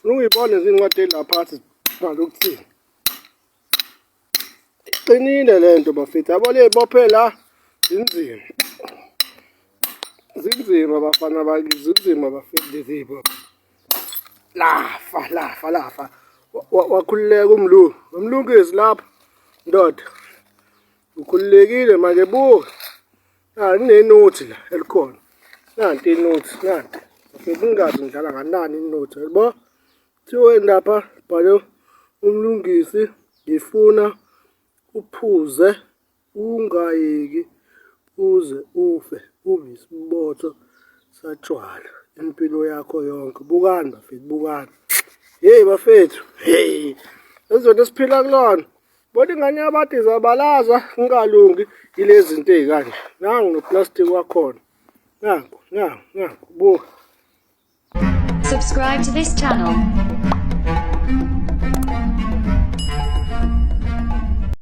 Ungiyibone zincwadi lapha ukuthini. Iqinile lento bafethu. Yabo le bophe la zinzima. Zinzima bafana bakithi zinzima bafethu lezi bo. Lafa. Wakhululeka umlungu. Umlungisi lapha. Ndoda. Ukhululekile manje buka. Inenothi la elikhona. Nanti inothi, nanti. Bafethu ngingazi ngidlala kanani inothi. Yabo. Thiwe lapha bhalo umlungisi ngifuna uphuze ungayeki uze ufe ube isibotho satshwala impilo yakho yonke. Bukani bafethu, bukani. Hey bafethu, hey. Lezinto esiphila kulona. Bona ingane yabantu izabalaza ngalungi ilezi zinto ezikanje. Nangu noplastic wakhona. Nangu, buka. Subscribe to this channel.